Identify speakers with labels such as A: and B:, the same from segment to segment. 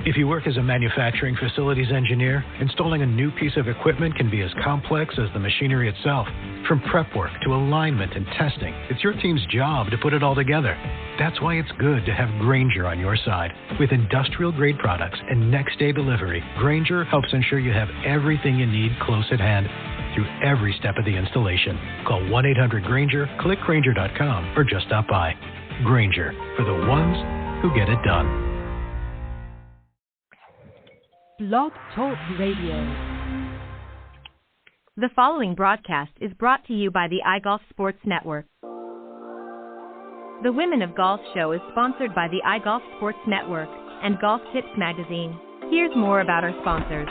A: If you work as a manufacturing facilities engineer, installing a new piece of equipment can be as complex as the machinery itself. From prep work to alignment and testing, it's your team's job to put it all together. That's why it's good to have Grainger on your side. With industrial-grade products and next-day delivery, Grainger helps ensure you have everything you need close at hand through every step of the installation. Call 1-800-GRAINGER, click Grainger.com, or just stop by. Grainger, for the ones who get it done.
B: Blog Talk Radio. The following broadcast is brought to you by the iGolf Sports Network. The Women of Golf show is sponsored by the iGolf Sports Network and Golf Tips magazine. Here's more about our sponsors.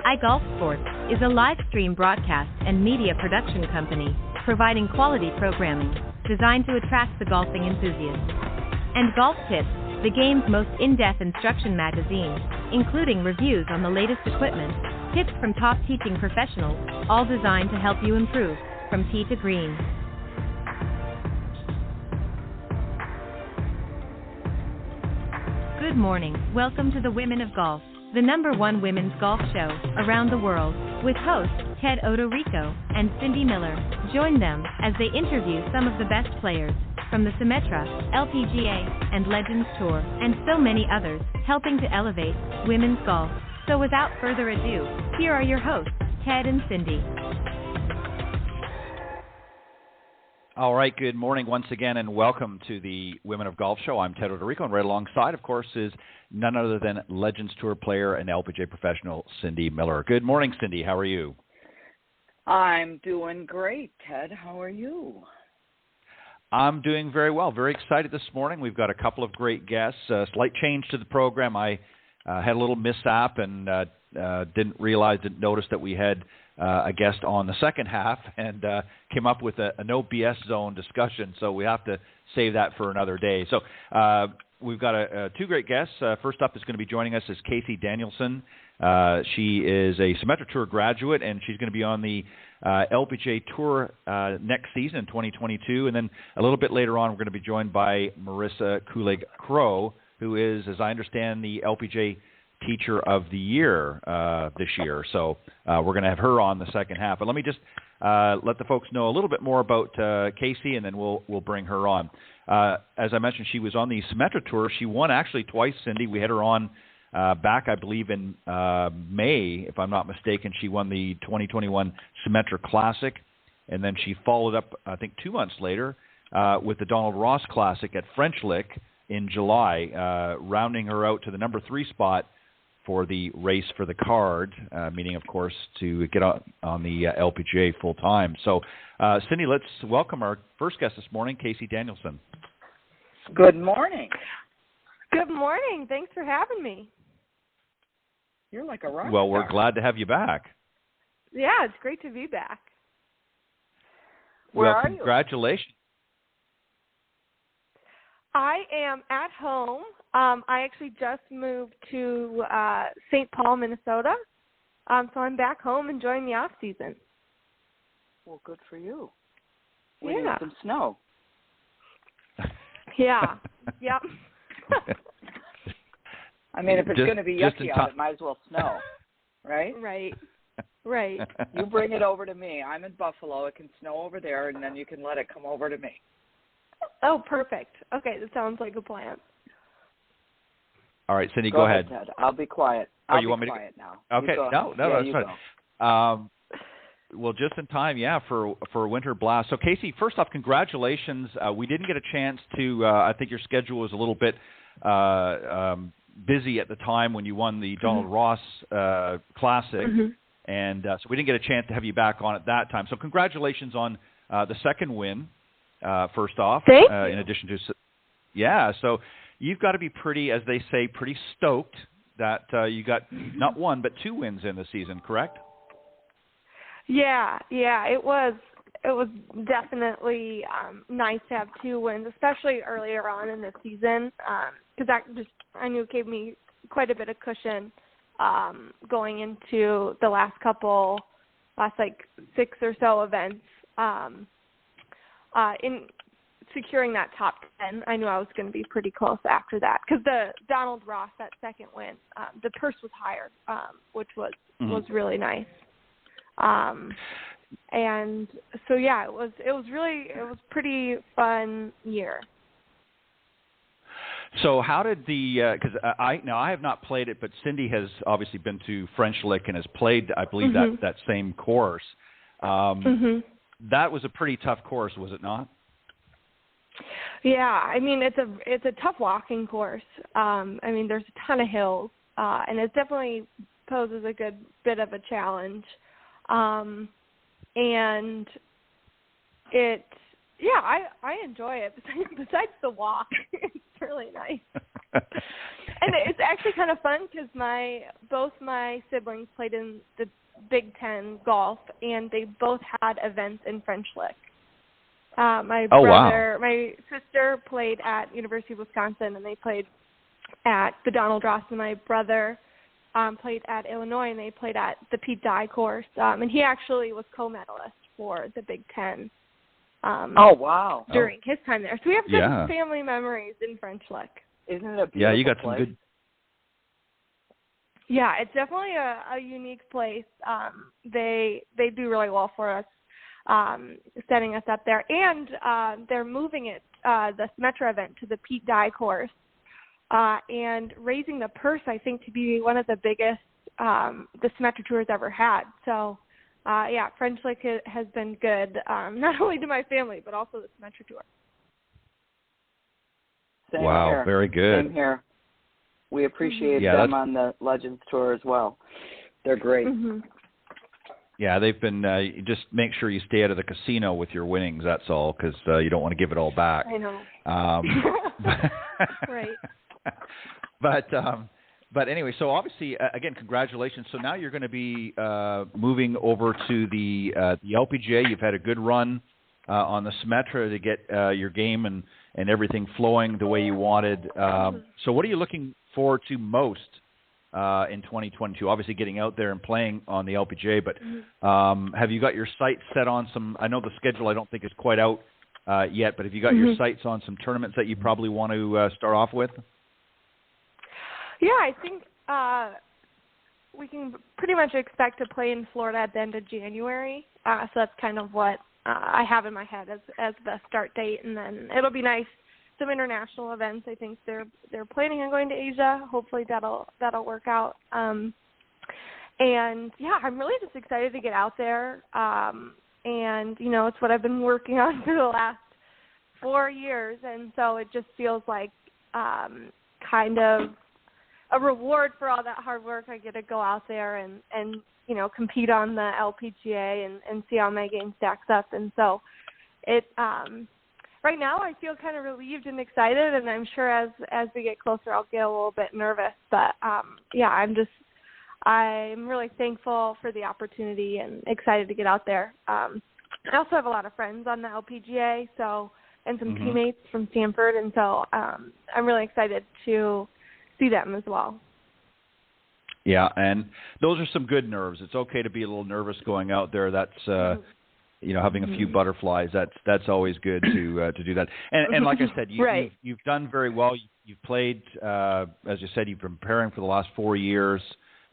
B: iGolf Sports is a live stream broadcast and media production company providing quality programming designed to attract the golfing enthusiast. And Golf Tips, the game's most in-depth instruction magazine, including reviews on the latest equipment, tips from top teaching professionals, all designed to help you improve from tee to green. Good morning. Welcome to the Women of Golf, the #1 women's golf show around the world, with hosts Ted Odorico and Cindy Miller. Join them as they interview some of the best players from the Symetra, LPGA, and Legends Tour, and so many others, helping to elevate women's golf. So without further ado, here are your hosts, Ted and Cindy.
C: All right, good morning once again, and welcome to the Women of Golf show. I'm Ted Odorico, and right alongside, of course, is none other than Legends Tour player and LPGA professional Cindy Miller. Good morning, Cindy. How are you?
D: I'm doing great, Ted. How are you?
C: I'm doing very well. Very excited this morning. We've got a couple of great guests. Slight change to the program. I had a little mishap and didn't notice that we had a guest on the second half and came up with a no BS zone discussion. So we have to save that for another day. So we've got two great guests. First up is going to be joining us is Casey Danielson. She is a Symetra Tour graduate, and she's going to be on the LPGA Tour next season in 2022. And then a little bit later on, we're going to be joined by Marrisa Kulig Crowe, who is, as I understand, the LPGA Teacher of the Year this year. So we're going to have her on the second half. But let me just let the folks know a little bit more about Casey, and then we'll bring her on. As I mentioned, she was on the Symetra Tour. She won actually twice, Cindy. We had her on back, I believe, in May, if I'm not mistaken. She won the 2021 Symetra Classic, and then she followed up, I think, 2 months later with the Donald Ross Classic at French Lick in July, rounding her out to the #3 spot for the race for the card, meaning, of course, to get on the LPGA full-time. So, Cindy, let's welcome our first guest this morning, Casey Danielson.
D: Good morning.
E: Good morning. Thanks for having me.
D: You're like a rock
C: Well,
D: star.
C: we're glad to have you back.
E: Yeah, it's great to be back.
D: Where
C: well,
D: are you?
C: Congratulations.
E: I am at home. I actually just moved to St. Paul, Minnesota. So I'm back home enjoying the off season.
D: Well, good for you.
E: Yeah.
D: We need some snow.
E: Yeah. Yep.
D: I mean, if it's going to be yucky out, it might as well snow, right?
E: Right.
D: You bring it over to me. I'm in Buffalo. It can snow over there, and then you can let it come over to me.
E: Oh, perfect. Okay, that sounds like a plan.
C: All right, Cindy, go ahead.
D: Ted. I'll be quiet.
C: You want me
D: quiet
C: to
D: now.
C: Okay, no, that's fine. Well, just in time, for Winter Blast. So, Casey, first off, congratulations. We didn't get a chance to. I think your schedule was a little bit busy at the time when you won the Donald Ross Classic, and so we didn't get a chance to have you back on at that time. So, congratulations on the second win. First off,
E: Thank you.
C: In addition to, so you've got to be pretty, as they say, pretty stoked that you got not one but 2 wins in the season, correct?
E: Yeah, it was definitely nice to have 2 wins, especially earlier on in the season, because I knew it gave me quite a bit of cushion going into the last 6 or so events. securing that top 10, I knew I was going to be pretty close after that because the Donald Ross, that second win, the purse was higher, which was really nice. And so yeah, it was pretty fun year.
C: So how did because I have not played it, but Cindy has obviously been to French Lick and has played, I believe, that same course. That was a pretty tough course, was it not?
E: Yeah, I mean it's a tough walking course. I mean there's a ton of hills, and it definitely poses a good bit of a challenge. And I enjoy it. Besides the walk, it's really nice. And it's actually kind of fun because both my siblings played in the Big Ten golf, and they both had events in French Lick. My sister played at University of Wisconsin, and they played at the Donald Ross, and my brother played at Illinois, and they played at the Pete Dye course. And he actually was co-medalist for the Big Ten. During his time there. So we have good family memories in French Lick.
D: Isn't it a beautiful
C: Yeah, you got
D: place?
C: some good...
E: Yeah, it's definitely a unique place. They do really well for us, setting us up there. And they're moving it, the Symetra event, to the Pete Dye course, and raising the purse, I think, to be one of the biggest the Symetra Tour has ever had. So, French Lick has been good, not only to my family, but also the Symetra Tour.
D: Same
C: wow,
D: here.
C: Very good.
D: Same here. We appreciate them on the Legends Tour as well. They're great.
C: Yeah, they've been. Just make sure you stay out of the casino with your winnings. That's all, because you don't want to give it all back.
E: I know. Right.
C: But anyway, so obviously, again, congratulations. So now you're going to be moving over to the LPGA. You've had a good run on the Symetra to get your game and everything flowing the way you wanted. So what are you looking forward to most in 2022? Obviously getting out there and playing on the LPGA, but have you got your sights set on some, I know the schedule I don't think is quite out yet, but have you got your sights on some tournaments that you probably want to start off with?
E: Yeah, I think we can pretty much expect to play in Florida at the end of January. So that's kind of what I have in my head as the start date, and then it'll be nice. Some international events. I think they're planning on going to Asia. Hopefully that'll work out. And yeah, I'm really just excited to get out there. And it's what I've been working on for the last 4 years, and so it just feels like kind of a reward for all that hard work. I get to go out there and compete on the LPGA and see how my game stacks up. And so it right now I feel kind of relieved and excited, and I'm sure as we get closer I'll get a little bit nervous. But I'm really thankful for the opportunity and excited to get out there. I also have a lot of friends on the LPGA, and some teammates from Stanford, and so I'm really excited to see them as well.
C: Yeah, and those are some good nerves. It's okay to be a little nervous going out there. That's having a few butterflies. That's always good to do that. And like I said, you've done very well. You've played, as you said, you've been preparing for the last 4 years,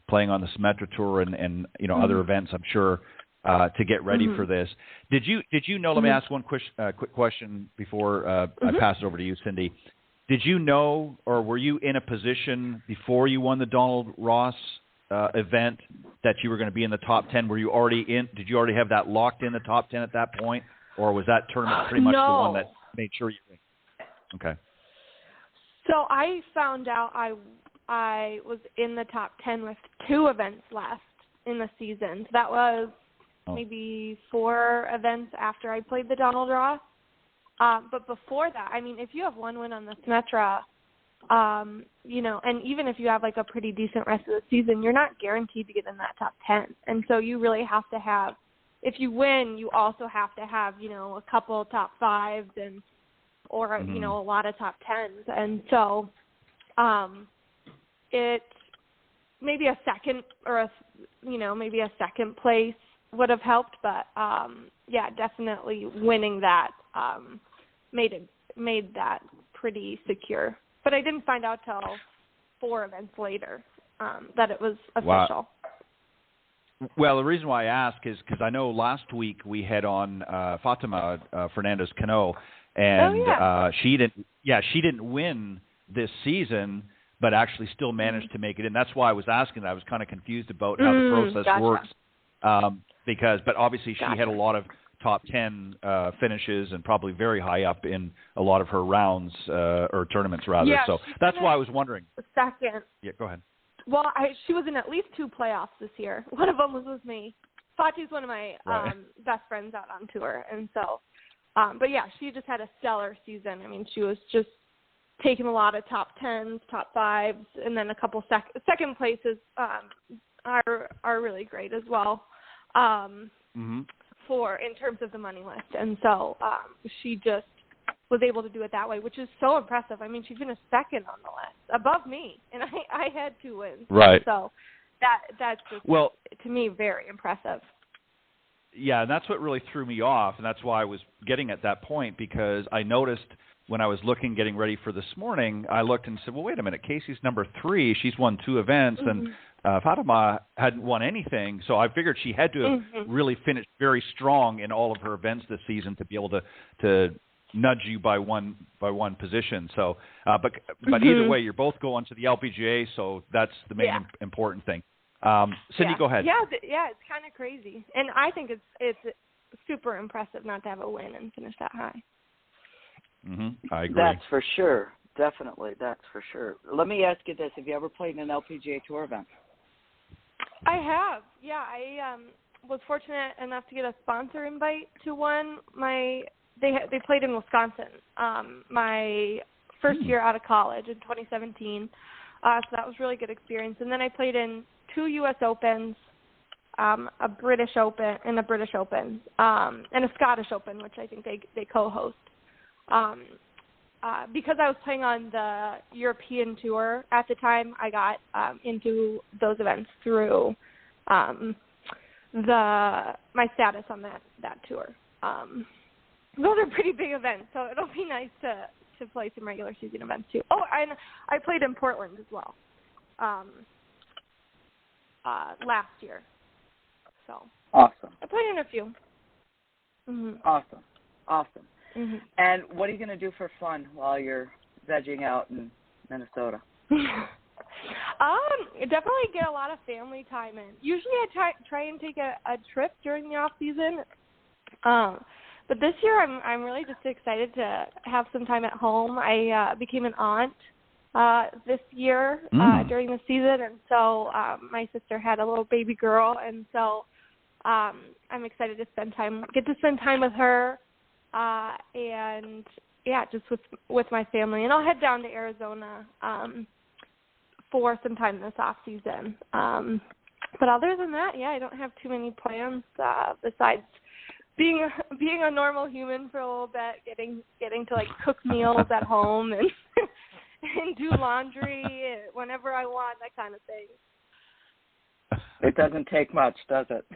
C: playing on the Symetra Tour and other events, I'm sure, to get ready for this. Did you know? Let me ask one quick question before I pass it over to you, Cindy. Did you know, or were you in a position before you won the Donald Ross event that you were going to be in the top 10? Were you already in? Did you already have that locked in the top 10 at that point, or was that tournament pretty much the one that made sure you were in? Okay.
E: So I found out I was in the top 10 with 2 events left in the season. So that was maybe 4 events after I played the Donald Ross. But before that, I mean, if you have one win on the Symetra, and even if you have like a pretty decent rest of the season, you're not guaranteed to get in that top 10. And so you really have to have, if you win, you also have to have, a couple top 5s or a lot of top 10s. And so it maybe a second or maybe a second place would have helped, but definitely winning that made that pretty secure. But I didn't find out till 4 events later that it was official.
C: Wow. Well, the reason why I ask is because I know last week we had on Fatima Fernandez-Cano, and she didn't win this season, but actually still managed to make it in. That's why I was asking. I was kind of confused about how the process works, but obviously she had a lot of top 10 finishes and probably very high up in a lot of her rounds or tournaments rather.
E: Yeah,
C: so that's why I was wondering.
E: Second.
C: Yeah, go ahead.
E: Well, she was in at least 2 playoffs this year. One of them was with me. Fati's one of my best friends out on tour, and so. But yeah, she just had a stellar season. I mean, she was just taking a lot of top 10s, top 5s, and then a couple second places are really great as well. For in terms of the money list, and so she just was able to do it that way, which is so impressive. I mean, she finished second on the list, above me, and I had 2 wins.
C: Right.
E: So that's just to me very impressive.
C: Yeah, and that's what really threw me off, and that's why I was getting at that point, because I noticed when I was getting ready for this morning, I looked and said, well, wait a minute, Casey's number 3. She's won 2 events, and Fatima hadn't won anything, so I figured she had to have really finished very strong in all of her events this season to be able to nudge you by one position. So, but either way, you're both going to the LPGA, so that's the main important thing. Cindy, go ahead.
E: Yeah, it's kind of crazy, and I think it's super impressive not to have a win and finish that high.
C: I agree.
D: That's for sure. Definitely, that's for sure. Let me ask you this: have you ever played in an LPGA Tour event?
E: I have. Yeah, I was fortunate enough to get a sponsor invite to one. They played in Wisconsin. My first year out of college in 2017. So that was a really good experience. And then I played in 2 U.S. Opens, a British Open, and a Scottish Open, which I think they co-host. Because I was playing on the European tour at the time, I got into those events through my status on that tour. Those are pretty big events, so it'll be nice to play some regular season events too. Oh, and I played in Portland as well last year. So
D: awesome.
E: I played in a few.
D: Awesome. And what are you going to do for fun while you're vegging out in Minnesota?
E: Definitely get a lot of family time in. Usually I try and take a trip during the off season. But this year I'm really just excited to have some time at home. I became an aunt this year during the season, and so my sister had a little baby girl, and so I'm excited to get to spend time with her. And just with my family, and I'll head down to Arizona for some time this off season. But other than that, I don't have too many plans besides being a normal human for a little bit, getting to like cook meals at home and and do laundry whenever I want, that kind of thing.
D: It doesn't take much, does it?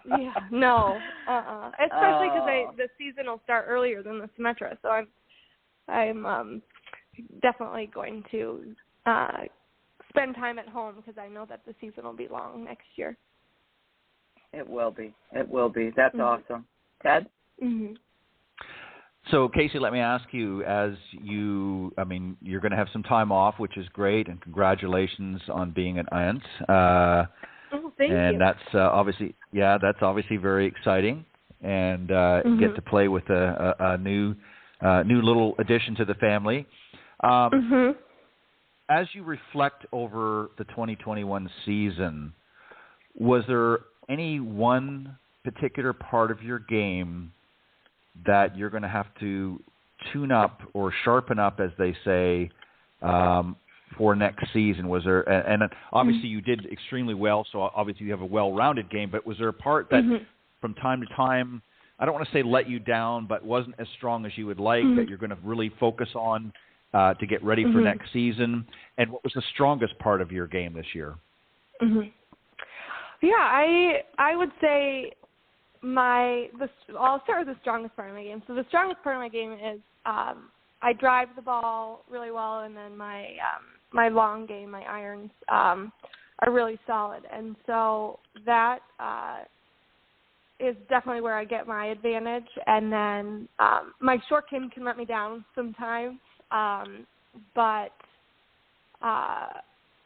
E: Yeah, no, especially because the season will start earlier than the Symetra, so I'm definitely going to spend time at home because I know that the season will be long next year.
D: It will be. That's awesome. Ted?
C: So, Casey, let me ask you, you're going to have some time off, which is great, and congratulations on being an aunt.
E: Thank you.
C: And that's obviously very exciting, and get to play with a new little addition to the family. As you reflect over the 2021 season, was there any one particular part of your game that you're going to have to tune up or sharpen up, as they say, for next season? Was there, and obviously you did extremely well, so obviously you have a well-rounded game, but was there a part that from time to time, I don't want to say let you down, but wasn't as strong as you would like, that you're going to really focus on to get ready for next season? And what was the strongest part of your game this year?
E: Yeah, I would say I'll start with the strongest part of my game. So the strongest part of my game is I drive the ball really well, and then my long game, my irons, are really solid. And so that is definitely where I get my advantage. And then my short game can let me down sometimes, but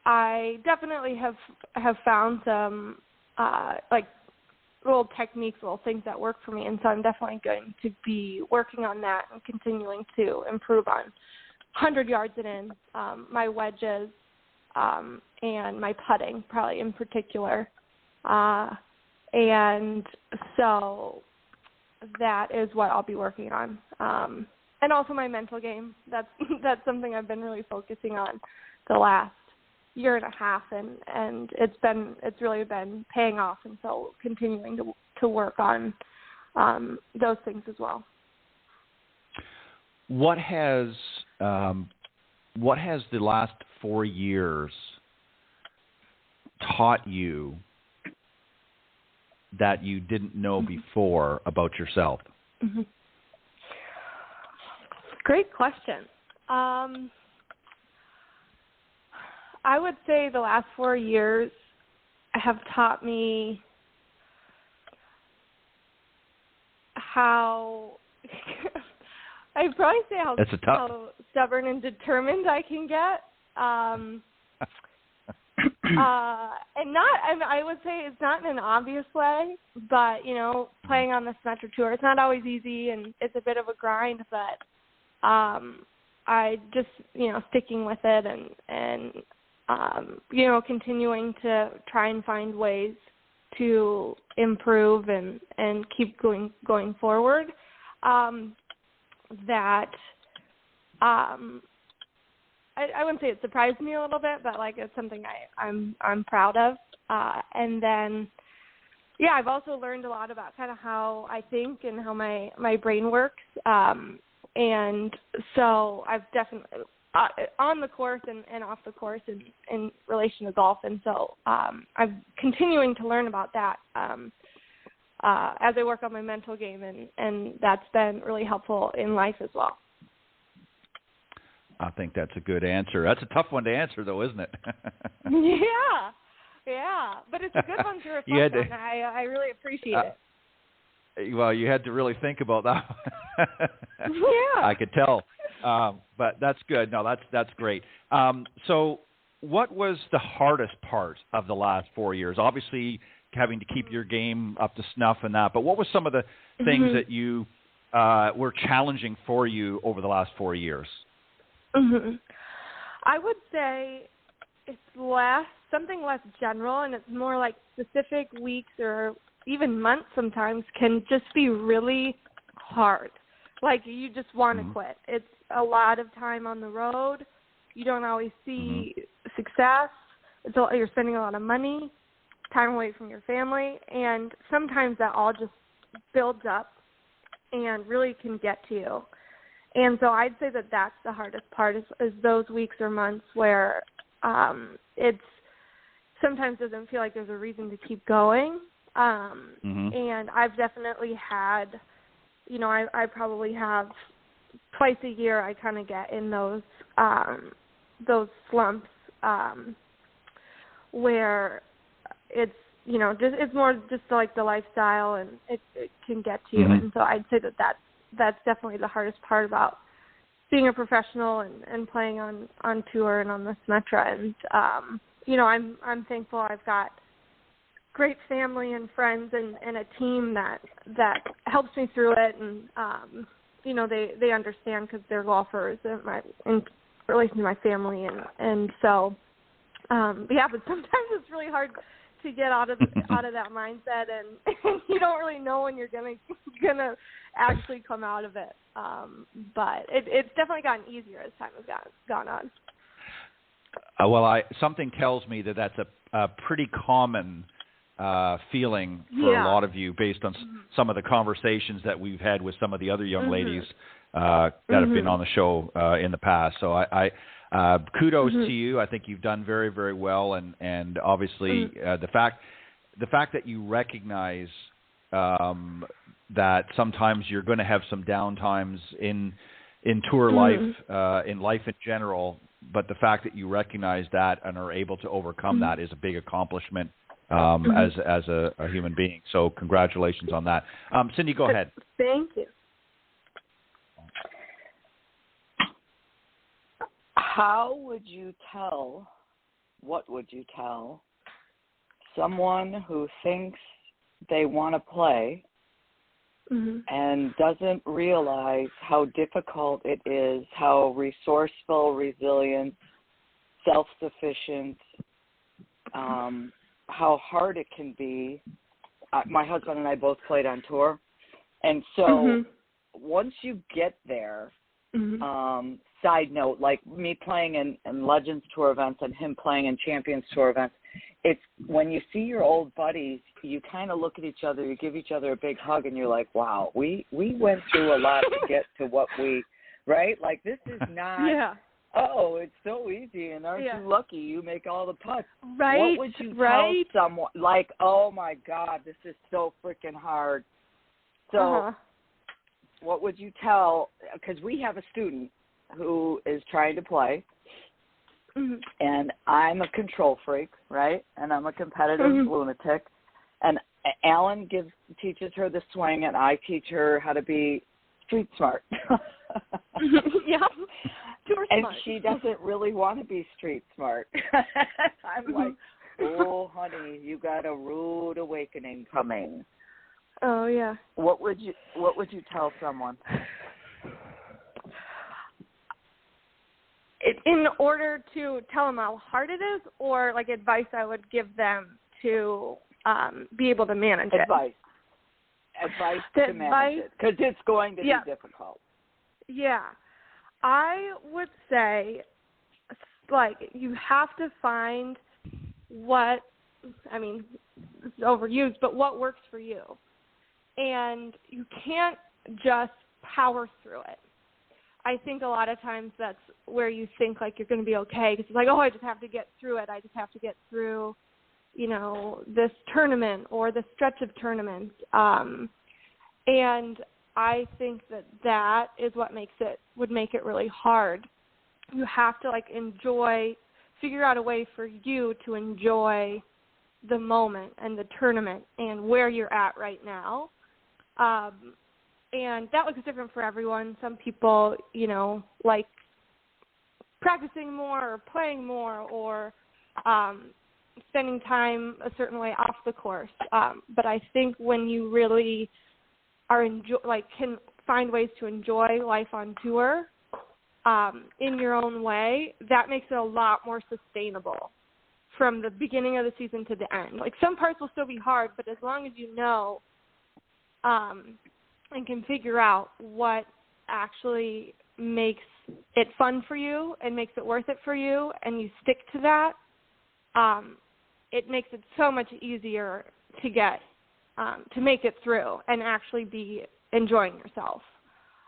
E: I definitely have found some like little techniques, little things that work for me, and so I'm definitely going to be working on that and continuing to improve on 100 yards and in, my wedges, and my putting, probably in particular. And so that is what I'll be working on. And also my mental game. That's something I've been really focusing on the last year and a half, and it's really been paying off, and so continuing to work on those things as well.
C: What has the last 4 years taught you that you didn't know before about yourself?
E: Mm-hmm. Great question. I would say the last 4 years have taught me how I'd probably say how stubborn and determined I can get. And I would say it's not in an obvious way, but, playing on the Symetra Tour, it's not always easy, and it's a bit of a grind, but I just, sticking with it and continuing to try and find ways to improve and keep going forward. That I wouldn't say it surprised me a little bit, but it's something I'm proud of. And then, I've also learned a lot about kind of how I think and how my brain works. And so I've definitely on the course and off the course in relation to golf. And so I'm continuing to learn about that as I work on my mental game, and that's been really helpful in life as well.
C: I think that's a good answer. That's a tough one to answer, though, isn't it?
E: Yeah. But it's a good one to reflect on. I really appreciate it.
C: Well, you had to really think about that.
E: Yeah.
C: I could tell. But that's good. No, that's great. So what was the hardest part of the last 4 years? Obviously, having to keep your game up to snuff and that, but what was some of the things that you were challenging for you over the last 4 years?
E: Mm-hmm. I would say it's something less general, and it's more like specific weeks or even months sometimes can just be really hard. Like you just want to quit. It's a lot of time on the road. You don't always see success. You're spending a lot of money, time away from your family, and sometimes that all just builds up and really can get to you. And so I'd say that that's the hardest part is those weeks or months where it's sometimes doesn't feel like there's a reason to keep going. And I've definitely had, I probably have twice a year I kind of get in those slumps where it's, it's more just like the lifestyle, and it can get to you. And so I'd say that that's definitely the hardest part about being a professional and playing on tour and on the Symetra. And, I'm thankful I've got great family and friends and a team that helps me through it. And, they understand because they're golfers in relation to my family. And so, but sometimes it's really hard to get out of that mindset, and you don't really know when you're gonna actually come out of it. But it's definitely gotten easier as time has gone on.
C: Well, something tells me that that's a pretty common feeling for a lot of you, based on some of the conversations that we've had with some of the other young ladies that have been on the show in the past. So I kudos to you. I think you've done very, very well, and obviously the fact that you recognize that sometimes you're going to have some downtimes in in tour life, in life in general. But the fact that you recognize that and are able to overcome that is a big accomplishment as a human being. So congratulations on that. Cindy, go ahead.
E: Thank you.
D: What would you tell someone who thinks they want to play and doesn't realize how difficult it is, how resourceful, resilient, self-sufficient, how hard it can be? My husband and I both played on tour, and so once you get there, side note, like me playing in Legends Tour events and him playing in Champions Tour events, it's when you see your old buddies, you kind of look at each other, you give each other a big hug, and you're like, wow, we went through a lot to get to what we, right? Like, this is not, oh, it's so easy, and aren't you lucky you make all the putts?
E: Right,
D: what would you tell someone? Like, oh, my God, this is so freaking hard. So what would you tell, because we have a student who is trying to play, and I'm a control freak, right? And I'm a competitive lunatic. And Alan teaches her the swing, and I teach her how to be street smart. And she doesn't really want to be street smart. I'm like, oh, honey, you got a rude awakening coming.
E: Oh, yeah.
D: What would you tell someone?
E: In order to tell them how hard it is, or like advice I would give them to be able to manage it?
D: Advice to manage it, because it's going to be difficult. Yeah.
E: I would say, like, you have to find what, I mean, it's overused, but what works for you. And you can't just power through it. I think a lot of times that's where you think, like, you're going to be okay, because it's like, oh, I just have to get through it. I just have to get through, you know, this tournament or this stretch of tournaments. And I think that is what would make it really hard. You have to, like, figure out a way for you to enjoy the moment and the tournament and where you're at right now. And that looks different for everyone. Some people, you know, like practicing more or playing more or spending time a certain way off the course. But I think when you really can find ways to enjoy life on tour in your own way, that makes it a lot more sustainable from the beginning of the season to the end. Like, some parts will still be hard, but as long as you know and can figure out what actually makes it fun for you and makes it worth it for you, and you stick to that, it makes it so much easier to get to make it through and actually be enjoying yourself.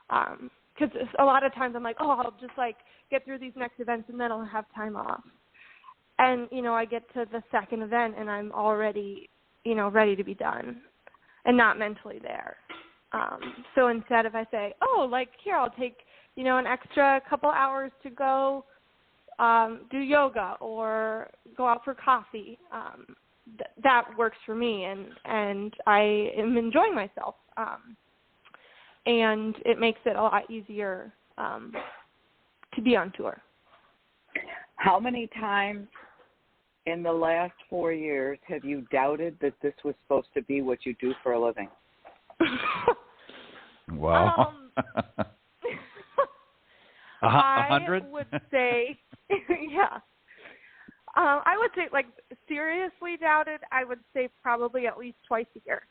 E: Because a lot of times I'm like, oh, I'll just, like, get through these next events and then I'll have time off. And, you know, I get to the second event and I'm already, you know, ready to be done and not mentally there. So instead, if I say, oh, like, here, I'll take, you know, an extra couple hours to go do yoga or go out for coffee, that works for me, and I am enjoying myself. And it makes it a lot easier to be on tour.
D: How many times in the last 4 years have you doubted that this was supposed to be what you do for a living?
C: Wow. 100?
E: I would say, I would say, like, seriously doubted, I would say probably at least twice a year.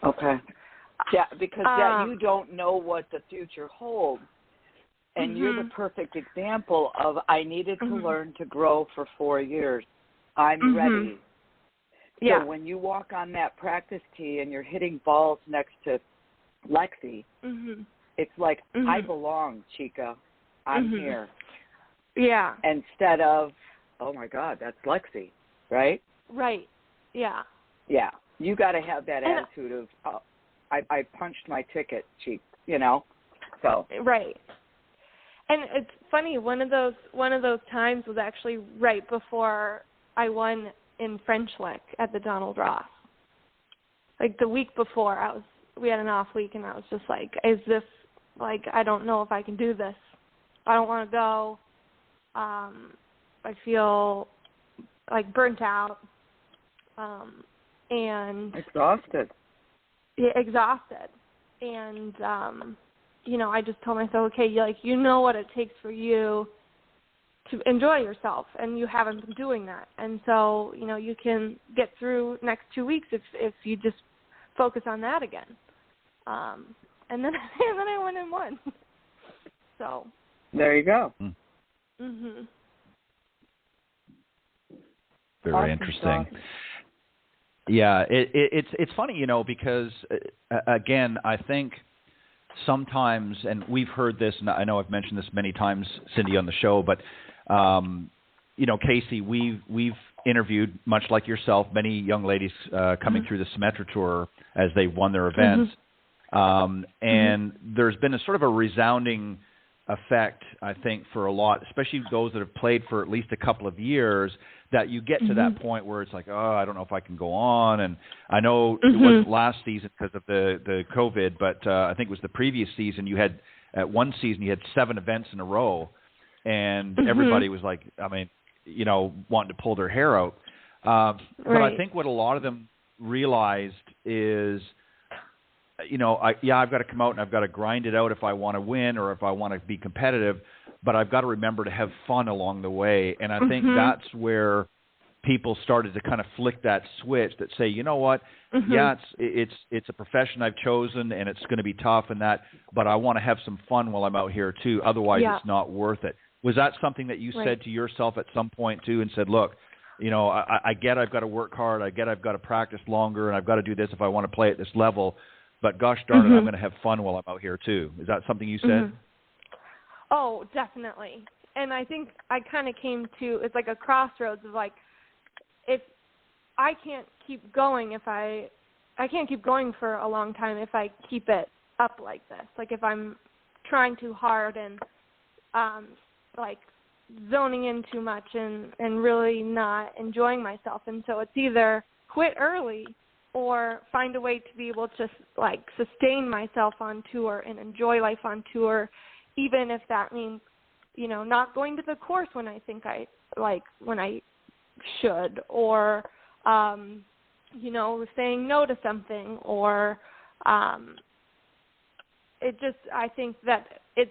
D: Okay. Yeah, because you don't know what the future holds. And you're the perfect example of, I needed to learn to grow for 4 years. I'm ready.
E: Yeah.
D: So when you walk on that practice tee and you're hitting balls next to Lexi, it's like, I belong, Chica. I'm here.
E: Yeah.
D: Instead of, oh, my God, that's Lexi, right?
E: Right. Yeah.
D: Yeah. You got to have that attitude of, I punched my ticket cheap, you know. So
E: right. And it's funny, one of those times was actually right before I won in French Lick at the Donald Ross. Like the week before, we had an off week, and I was just like, is this, like, I don't know if I can do this. I don't want to go. I feel like burnt out. And
D: exhausted.
E: Yeah, exhausted. And, you know, I just told myself, okay, you know what it takes for you to enjoy yourself, and you haven't been doing that. And so, you know, you can get through next 2 weeks if you just focus on that again. And then I went and won. So
D: there you go.
E: Mhm.
C: Very
D: awesome
C: interesting.
D: stuff.
C: Yeah, it's funny, you know, because again, I think sometimes, and we've heard this, and I know I've mentioned this many times, Cindy, on the show, but you know, Casey, we've interviewed, much like yourself, many young ladies coming through the Symetra Tour as they've won their events, and there's been a sort of a resounding effect, I think, for a lot, especially those that have played for at least a couple of years, that you get to that point where it's like, oh, I don't know if I can go on. And I know it wasn't last season because of the COVID, but I think it was the previous season. You had, at one season, you had 7 events in a row, and everybody was like, I mean, you know, wanting to pull their hair out. But I think what a lot of them realized is, you know, I've got to come out and I've got to grind it out if I want to win or if I want to be competitive, but I've got to remember to have fun along the way. And I think that's where people started to kind of flick that switch that say, you know what, it's a profession I've chosen and it's going to be tough and that, but I want to have some fun while I'm out here too. Otherwise it's not worth it. Was that something that you said to yourself at some point too and said, look, you know, I get I've got to work hard. I get I've got to practice longer and I've got to do this if I want to play at this level. But gosh darn it, I'm going to have fun while I'm out here too. Is that something you said?
E: Oh, definitely. And I think I kind of came to, it's like a crossroads of like, if I can't keep going, I can't keep going for a long time if I keep it up like this. Like if I'm trying too hard and like zoning in too much and really not enjoying myself. And so it's either quit early or find a way to be able to like sustain myself on tour and enjoy life on tour, even if that means, you know, not going to the course when I think when I should, or, you know, saying no to something, or it just, I think that it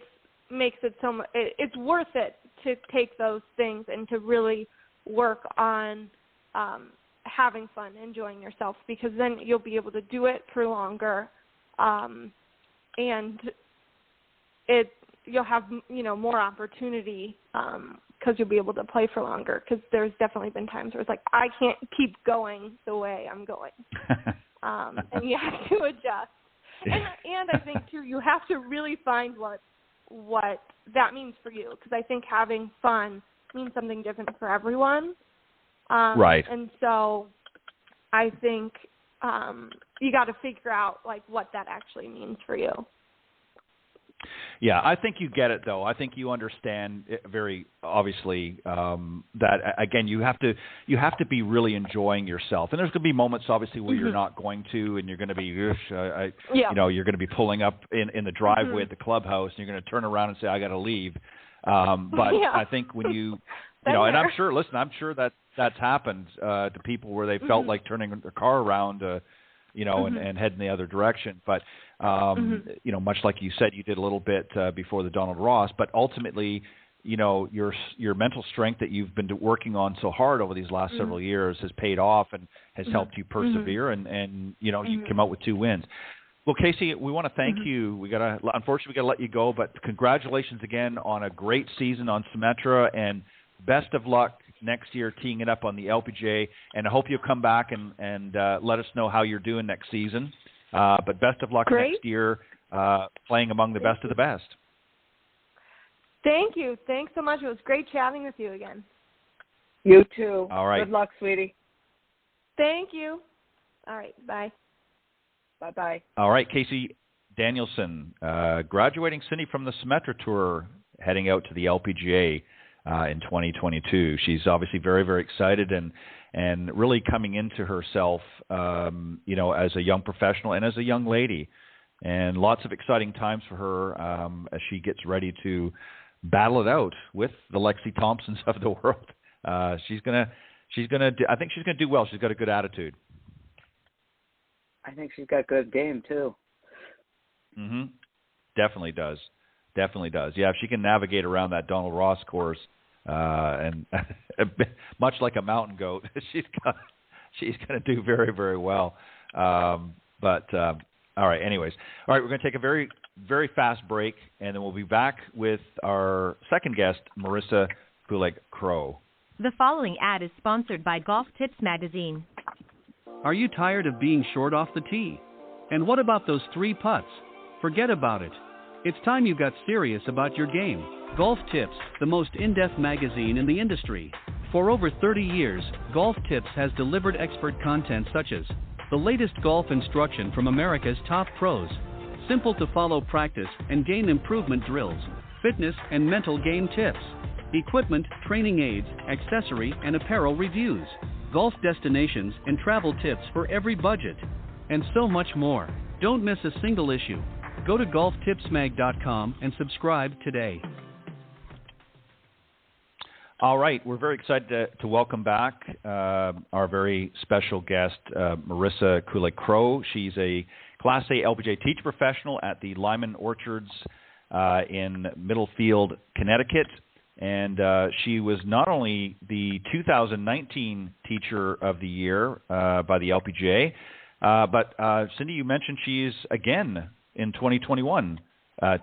E: makes it so much, it's worth it to take those things and to really work on having fun, enjoying yourself, because then you'll be able to do it for longer, and you'll have, you know, more opportunity because you'll be able to play for longer, because there's definitely been times where it's like, I can't keep going the way I'm going, and you have to adjust. And I think, too, you have to really find what that means for you, because I think having fun means something different for everyone. And so I think you got to figure out, like, what that actually means for you.
C: Yeah, I think you get it, though. I think you understand it very obviously that, again, you have to be really enjoying yourself. And there's going to be moments, obviously, where you're not going to, and you're going to be, you know, you're going to be pulling up in the driveway at the clubhouse, and you're going to turn around and say, I got to leave. But I think when you know, and I'm sure that's happened to people where they felt like turning their car around, you know, and heading the other direction. But, you know, much like you said, you did a little bit before the Donald Ross, but ultimately, you know, your mental strength that you've been working on so hard over these last several years has paid off and has helped you persevere. And you know, you came out with 2 wins. Well, Casey, we want to thank you. Unfortunately, we got to let you go, but congratulations again on a great season on Symetra, and best of luck next year teeing it up on the LPGA. And I hope you'll come back and let us know how you're doing next season. But best of luck next year playing among the best of the best.
E: Thank you. Thanks so much. It was great chatting with you again.
D: You too.
C: All right.
D: Good luck, sweetie.
E: Thank you. All right. Bye.
D: Bye-bye.
C: All right, Casey Danielson, graduating Cindy from the Symetra Tour, heading out to the LPGA in 2022. She's obviously very, very excited and really coming into herself, as a young professional and as a young lady. And lots of exciting times for her as she gets ready to battle it out with the Lexi Thompsons of the world. I think she's gonna do well. She's got a good attitude.
D: I think she's got good game too.
C: Mm-hmm. Definitely does. Yeah, if she can navigate around that Donald Ross course, and much like a mountain goat, she's going to do very, very well. All right. Anyways, all right, we're going to take a very, very fast break, and then we'll be back with our second guest, Marrisa Kulig Crowe.
B: The following ad is sponsored by Golf Tips Magazine.
F: Are you tired of being short off the tee? And what about those 3 putts? Forget about it. It's time you got serious about your game. Golf Tips, the most in-depth magazine in the industry. For over 30 years, Golf Tips has delivered expert content such as the latest golf instruction from America's top pros, simple-to-follow practice and game improvement drills, fitness and mental game tips, equipment, training aids, accessory and apparel reviews, golf destinations and travel tips for every budget, and so much more. Don't miss a single issue. Go to golftipsmag.com and subscribe today.
C: All right, we're very excited to welcome back our very special guest, Marrisa Kulig Crowe. She's a Class A LPGA teacher professional at the Lyman Orchards in Middlefield, Connecticut. And she was not only the 2019 Teacher of the Year by the LPGA, but Cindy, you mentioned she's again in 2021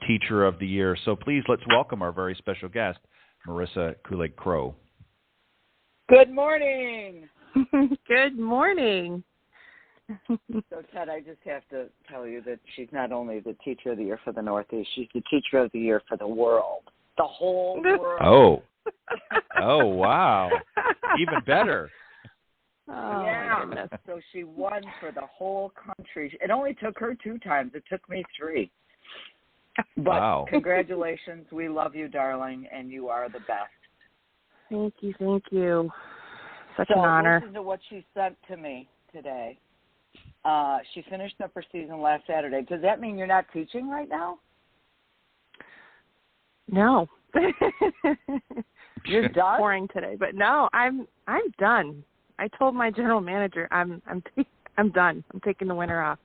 C: Teacher of the Year. So please let's welcome our very special guest, Marrisa Kulig Crowe.
D: Good morning.
E: Good morning.
D: So, Ted, I just have to tell you that she's not only the Teacher of the Year for the Northeast, she's the Teacher of the Year for the world. The whole world.
C: Oh, wow. Even better.
E: Oh,
D: yeah.
E: my goodness.
D: So she won for the whole country. It only took her 2 times. It took me 3. But
C: wow.
D: Congratulations. We love you, darling, and you are the best.
E: Thank you. Such an honor.
D: Listen to what she sent to me today. She finished up her season last Saturday. Does that mean you're not teaching right now?
E: No.
D: You're done?
E: Pouring today, but no, I'm done. I told my general manager I'm done. I'm taking the winter off.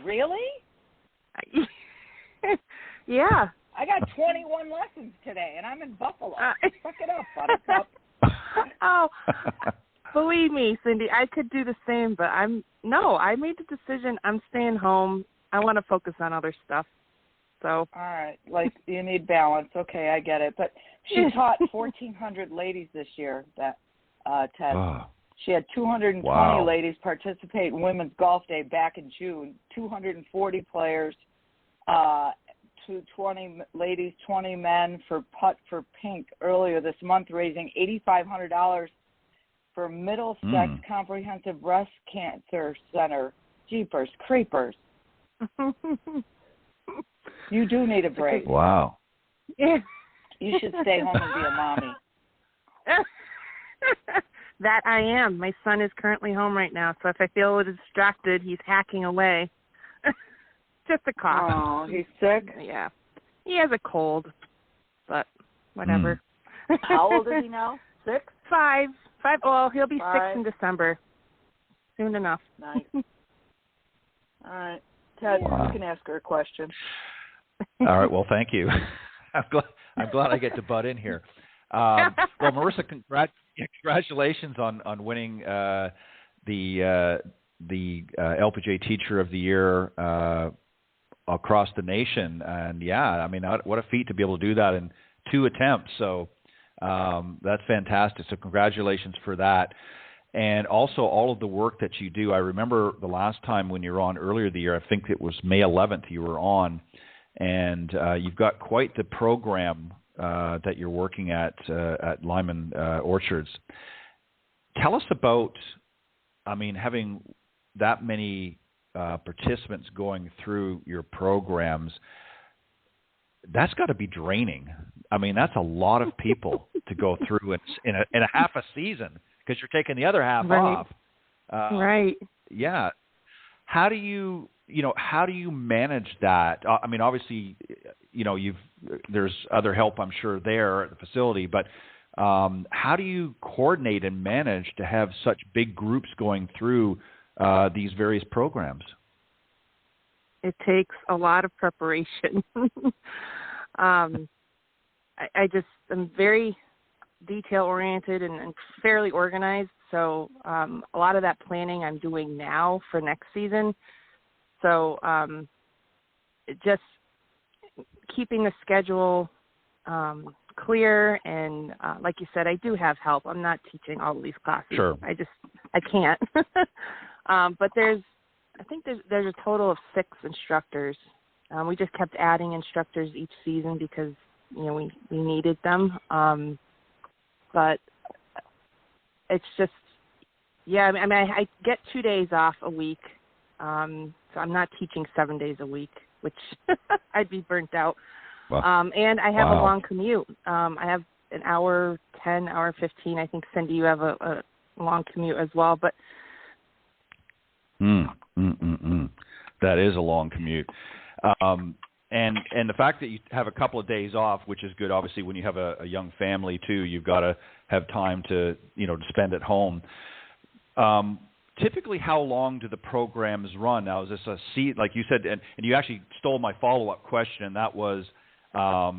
D: Really?
E: Yeah.
D: I got 21 lessons today, and I'm in Buffalo. Suck it up, Buttercup.
E: Oh, believe me, Cindy, I could do the same, but I made the decision. I'm staying home. I want to focus on other stuff. So. All
D: right, like you need balance. Okay, I get it. But she taught 1,400 ladies this year. That Ted.
C: Oh.
D: She had 220 ladies participate in Women's Golf Day back in June. 240 players, 220 ladies, 20 men for Putt for Pink earlier this month, raising $8,500 for Middlesex Comprehensive Breast Cancer Center. Jeepers creepers. You do need a break.
C: Wow.
E: Yeah.
D: You should stay home and be a mommy.
E: That I am. My son is currently home right now, so if I feel distracted, he's hacking away. Just a cough.
D: Oh, he's sick?
E: Yeah. He has a cold, but whatever.
D: How old is he now? 6?
E: 5. Well, he'll be
D: 5.
E: 6 in December. Soon enough.
D: Nice. All right. Ted, you can ask her a question.
C: All right. Well, thank you. I'm glad I get to butt in here. Well, Marrisa, congratulations on winning the LPGA Teacher of the Year across the nation. And yeah, I mean, what a feat to be able to do that in 2 attempts. So that's fantastic. So congratulations for that. And also all of the work that you do. I remember the last time when you were on earlier the year, I think it was May 11th you were on, and you've got quite the program that you're working at Lyman Orchards. Tell us about, I mean, having that many participants going through your programs, that's got to be draining. I mean, that's a lot of people to go through in a half a season, because you're taking the other half off.
E: Right.
C: Yeah. How do you manage that? I mean, obviously, there's other help, I'm sure, there at the facility, but how do you coordinate and manage to have such big groups going through these various programs?
G: It takes a lot of preparation. I just am very detail-oriented and fairly organized, so a lot of that planning I'm doing now for next season. So just keeping the schedule clear, and like you said, I do have help. I'm not teaching all of these classes.
C: Sure.
G: I can't. But I think there's a total of 6 instructors. We just kept adding instructors each season because we needed them. But it's just, I mean, I get 2 days off a week, so I'm not teaching 7 days a week, which I'd be burnt out. Wow. And I have a long commute. I have an hour 10, hour 15. I think, Cindy, you have a long commute as well. But
C: that is a long commute. And the fact that you have a couple of days off, which is good, obviously, when you have a young family too, you've got to have time to spend at home. Typically, how long do the programs run? Now, is this like you said, and you actually stole my follow-up question, and that was, are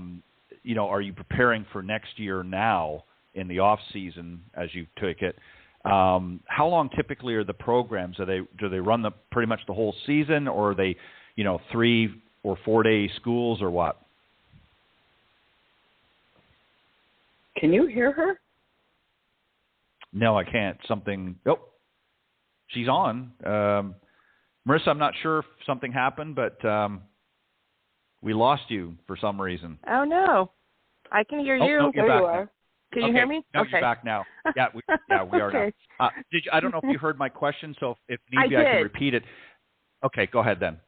C: you preparing for next year now in the off season as you took it? How long typically are the programs? Do they run pretty much the whole season, or are they 3 or 4 day schools, or what?
D: Can you hear her?
C: No, I can't. She's on. Marrisa, I'm not sure if something happened, but we lost you for some reason.
G: Oh, no. I can hear you.
C: No, you're back now.
G: Can you hear me?
C: No,
G: okay.
C: You're back now. Yeah, we are
G: okay.
C: now. I don't know if you heard my question, so if need be, I can repeat it. Okay, go ahead then.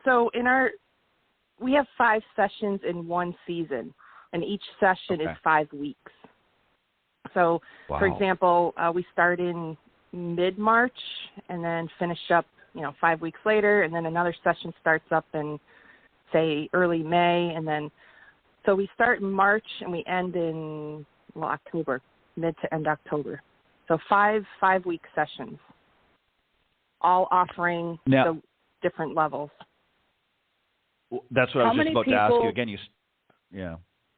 G: So we have 5 sessions in one season, and each session is 5 weeks. So, for example, we start in mid-March and then finish up, 5 weeks later, and then another session starts up in, say, early May, and then so we start in March and we end in October, mid to end October. So 5 5-week sessions, all offering the different levels.
C: That's what I was just about to ask you again.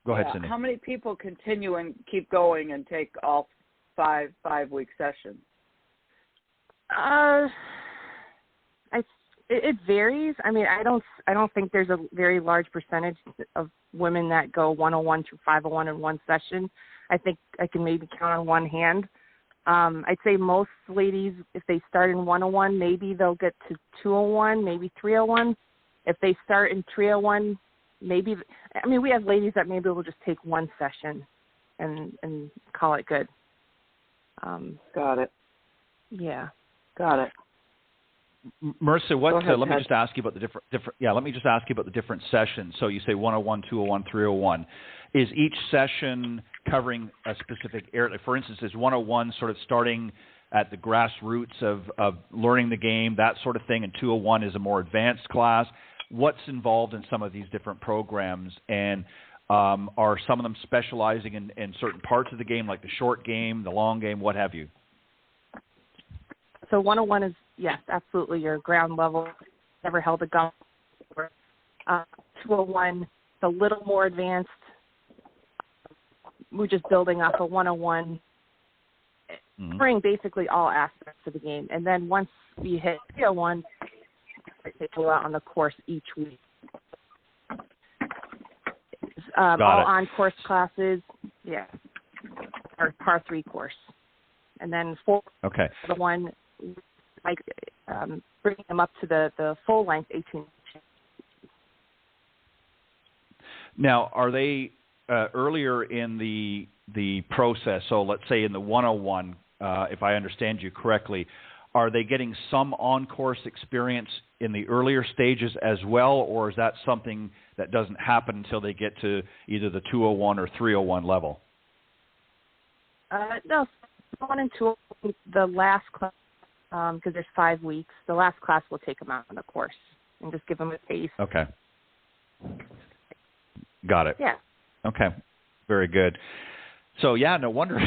C: Go ahead, Cindy.
D: How many people continue and keep going and take all 5 5-week sessions?
G: It varies. I mean, I don't think there's a very large percentage of women that go 101 through 501 in one session. I think I can maybe count on one hand. I'd say most ladies, if they start in 101, maybe they'll get to 201, maybe 301. If they start in 301, maybe, we have ladies that maybe will just take one session and call it good.
D: Got it.
G: Yeah.
D: Got it.
C: Marrisa, let me just ask you about the different. Let me just ask you about the different sessions. So you say 101, 201, 301. Is each session covering a specific area? For instance, is 101 sort of starting at the grassroots of learning the game, that sort of thing, and 201 is a more advanced class? What's involved in some of these different programs, and are some of them specializing in certain parts of the game, like the short game, the long game, what have you?
G: So 101 is, yes, absolutely your ground level. Never held a golf before. 201 is a little more advanced. We're just building off of 101, covering basically all aspects of the game. And then once we hit 301, they go out on the course each week. All on-course classes, or par 3 course. And then the one, like bringing them up to the full length 18 inches.
C: Now, are they earlier in the process? So let's say in the 101, if I understand you correctly, are they getting some on-course experience in the earlier stages as well, or is that something that doesn't happen until they get to either the 201 or 301 level?
G: No, 1 and 2, the last class, because there's 5 weeks, the last class will take them out on the course and just give them a taste.
C: Okay. Got it.
G: Yeah.
C: Okay. Very good. So, yeah, no wonder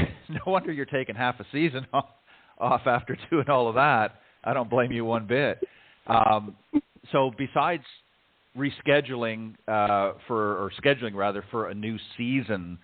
C: you're taking half a season off after doing all of that. I don't blame you one bit. So besides scheduling for a new season,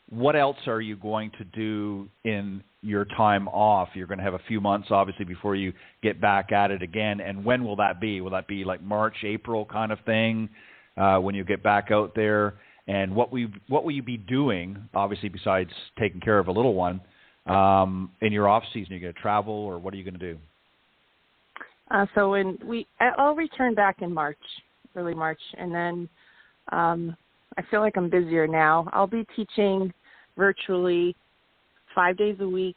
C: what else are you going to do in your time off? You're going to have a few months, obviously, before you get back at it again. And when will that be? Will that be like March, April kind of thing when you get back out there? And what will you be doing, obviously, besides taking care of a little one, in your off season? Are you going to travel, or what are you going to do?
G: I'll return back in March, early March, and then I feel like I'm busier now. I'll be teaching virtually 5 days a week,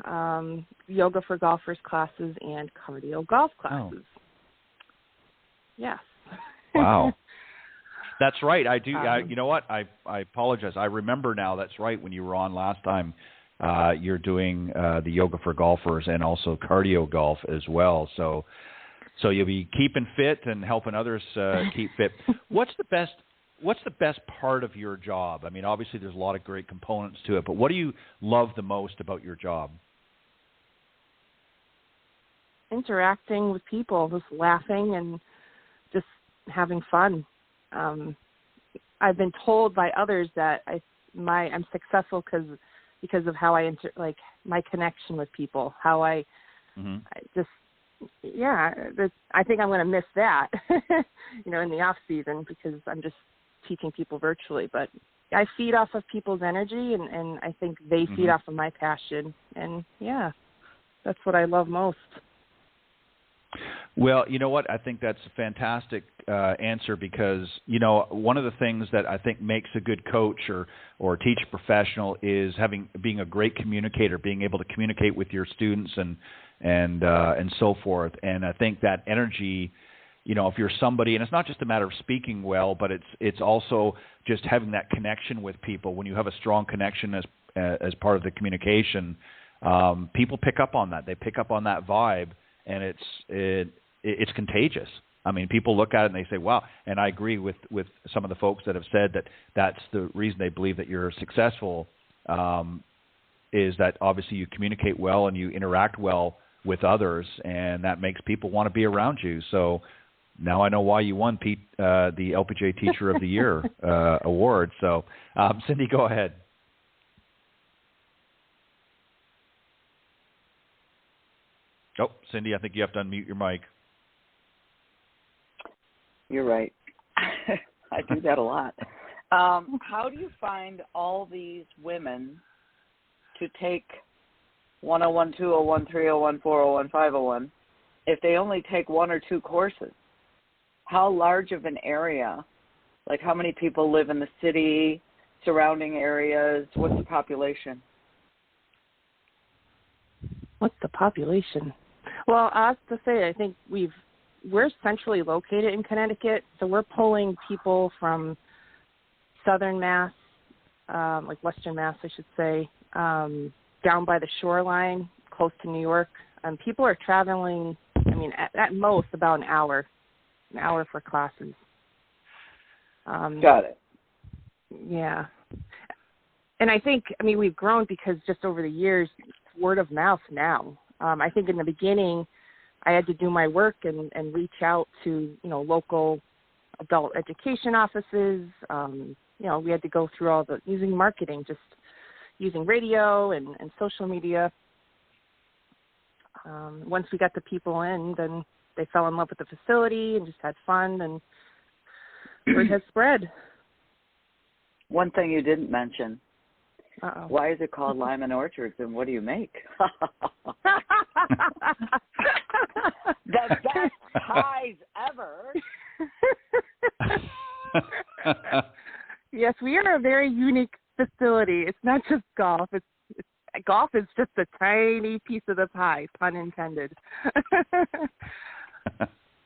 G: yoga for golfers classes and cardio golf classes. Oh. Yes.
C: Wow. That's right. I do. You know what? I apologize. I remember now. That's right. When you were on last time, you're doing the yoga for golfers and also cardio golf as well. So you'll be keeping fit and helping others keep fit. What's the best part of your job? I mean, obviously there's a lot of great components to it, but what do you love the most about your job?
G: Interacting with people, just laughing and just having fun. I've been told by others that I'm successful because of how my connection with people, how I think I'm going to miss that, in the off season, because I'm just teaching people virtually. But I feed off of people's energy, and I think they feed off of my passion. And yeah, that's what I love most.
C: Well, you know what? I think that's a fantastic answer, because, one of the things that I think makes a good coach or teacher professional is being a great communicator, being able to communicate with your students and so forth. And I think that energy, if you're somebody, and it's not just a matter of speaking well, but it's also just having that connection with people. When you have a strong connection as part of the communication, people pick up on that. They pick up on that vibe. And it's contagious. I mean, people look at it and they say, wow. And I agree with some of the folks that have said that that's the reason they believe that you're successful, is that obviously you communicate well and you interact well with others, and that makes people want to be around you. So now I know why you won, Pete, the LPGA Teacher of the Year award. So, Cindy, go ahead. Oh, Cindy, I think you have to unmute your mic.
D: You're right. I do that a lot. How do you find all these women to take 101, 201, 301, 401, 501 if they only take 1 or 2 courses? How large of an area? Like, how many people live in the city, surrounding areas? What's the population?
G: What's the population? Well, I have to say, I think we're centrally located in Connecticut, so we're pulling people from southern Mass, like western Mass, I should say, down by the shoreline, close to New York. People are traveling, at most about an hour for classes.
D: Got it.
G: Yeah. And I think, we've grown because just over the years, word of mouth now. I think in the beginning, I had to do my work and reach out to, local adult education offices. We had to go through using marketing, just using radio and social media. Once we got the people in, then they fell in love with the facility and just had fun, and word has spread.
D: One thing you didn't mention.
G: Uh-oh.
D: Why is it called Lyman Orchards, and what do you make? The best pies ever.
G: Yes, we are a very unique facility. It's not just golf. It's golf is just a tiny piece of the pie, pun intended.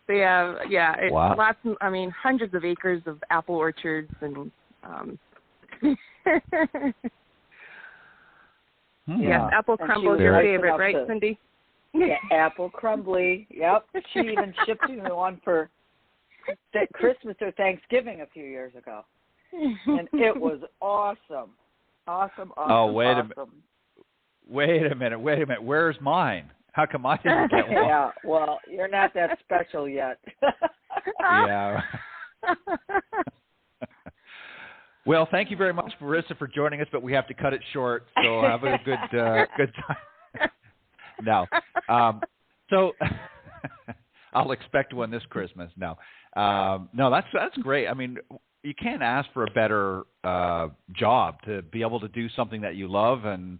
G: They have, it's
C: wow.
G: lots. I mean, hundreds of acres of apple orchards, and yes, apple crumble is your favorite, right, Cindy?
D: Yeah, apple crumbly. Yep. She even shipped me one for Christmas or Thanksgiving a few years ago, and it was awesome. Awesome.
C: Oh, wait a minute. Where's mine? How come I didn't get one?
D: Yeah, well, you're not that special yet.
C: Yeah. Well, thank you very much, Marrisa, for joining us, but we have to cut it short. So have a good time. No. So I'll expect one this Christmas. No. No, that's great. I mean, you can't ask for a better job to be able to do something that you love and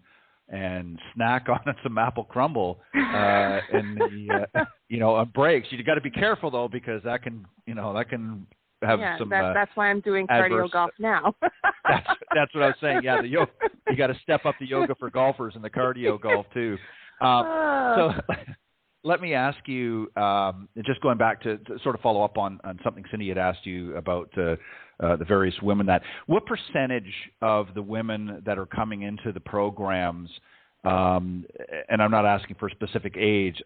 C: snack on some apple crumble and on breaks. You got to be careful though, because that can have some.
G: That's why I'm doing cardio golf now.
C: that's what I was saying. Yeah, you got to step up the yoga for golfers and the cardio golf too. So let me ask you, just going back to sort of follow up on something Cindy had asked you about the various women. What percentage of the women that are coming into the programs, and I'm not asking for a specific age,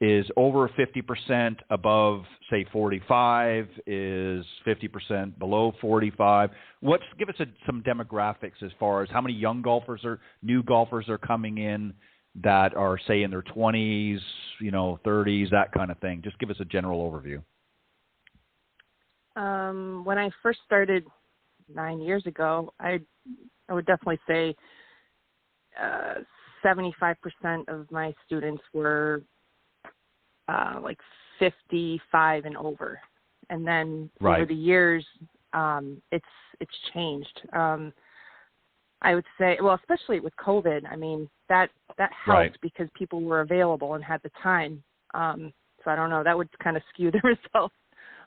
C: is over 50% above, say, 45? Is 50% below 45? Give us some demographics as far as how many young golfers or new golfers are coming in that are, say, in their 20s, 30s, that kind of thing. Just give us a general overview.
G: When I first started 9 years ago, I would definitely say 75% of my students were like 55 and over, and then over the years, it's changed. I would say, well, especially with COVID, I mean, that helped because people were available and had the time. So I don't know, that would kind of skew the results.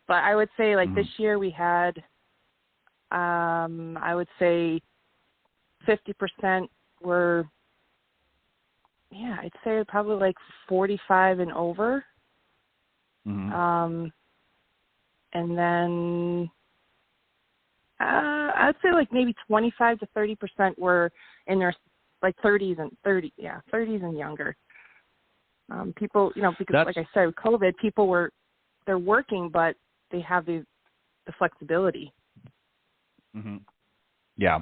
G: But I would say, like, this year we had, I would say 50% were, I'd say probably like 45 and over. And then I'd say like maybe 25 to 30% were in their like 30s and younger. People, because like I said, with COVID, they're working, but they have the flexibility.
C: Yeah,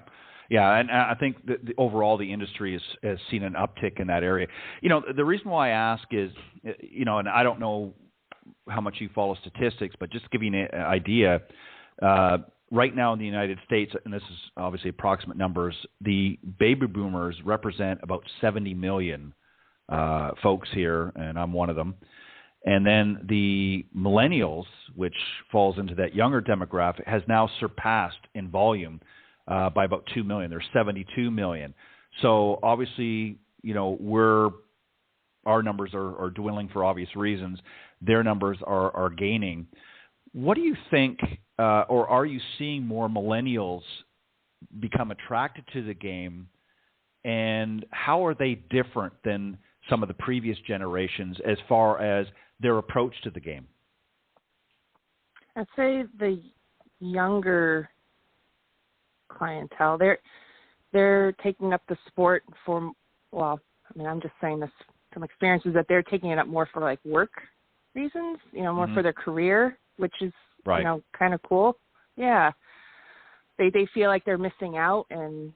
C: and I think that overall the industry has seen an uptick in that area. The reason why I ask is, and I don't know how much you follow statistics, but just to give you an idea, right now in the United States, and this is obviously approximate numbers, the baby boomers represent about 70 million folks here, and I'm one of them. And then the millennials, which falls into that younger demographic, has now surpassed in volume by about 2 million. There's 72 million. So obviously, our numbers are dwindling for obvious reasons. Their numbers are gaining. What do you think, or are you seeing more millennials become attracted to the game, and how are they different than some of the previous generations as far as their approach to the game?
G: I'd say the younger clientele, they're taking up the sport for, I'm just saying this from experiences, that they're taking it up more for like work reasons, more for their career, which is, kind of cool. Yeah. They feel like they're missing out, and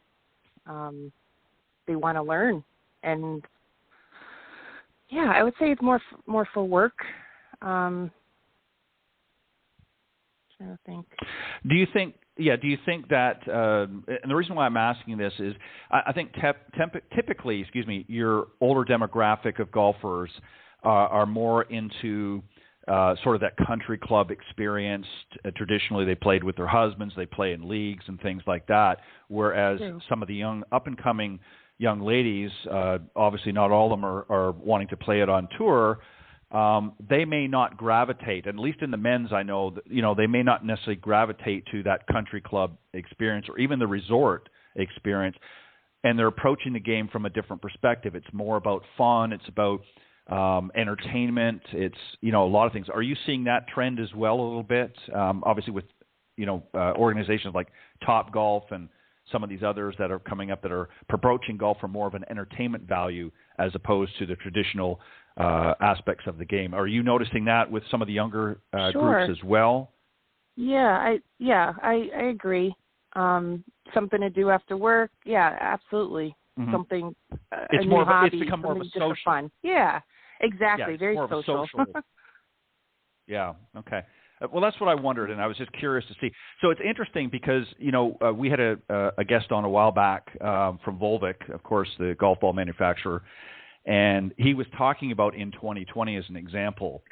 G: they want to learn. And I would say it's more for work. Trying to think. Do you think that, and the reason why I'm asking this is, I think typically, your older demographic of golfers are more into sort of that country club experience. Traditionally, they played with their husbands, they play in leagues and things like that, whereas some of the young, up-and-coming young ladies, obviously not all of them are wanting to play it on tour. They may not gravitate, at least in the men's, I know, that, they may not necessarily gravitate to that country club experience or even the resort experience.
C: and they're approaching the game from a different perspective. It's more about fun. It's about entertainment. It's, a lot of things. Are you seeing that trend as well a little bit? Obviously with, organizations like Top Golf and some of these others that are coming up that are approaching golf from more of an entertainment value as opposed to the traditional aspects of the game. Are you noticing that with some of the younger
G: Sure.
C: groups as well?
G: Yeah, I agree. Something to do after work. Yeah, absolutely.
C: Mm-hmm.
G: Something.
C: It's
G: a
C: more
G: new
C: of
G: hobby,
C: it's become more of a
G: something just
C: social.
G: for fun. Yeah, exactly.
C: Yeah,
G: very
C: more
G: social.
C: Of a social. Yeah. Okay. Well, that's what I wondered, and I was just curious to see. So it's interesting because we had a guest on a while back from Volvic, of course, the golf ball manufacturer, and he was talking about in 2020 as an example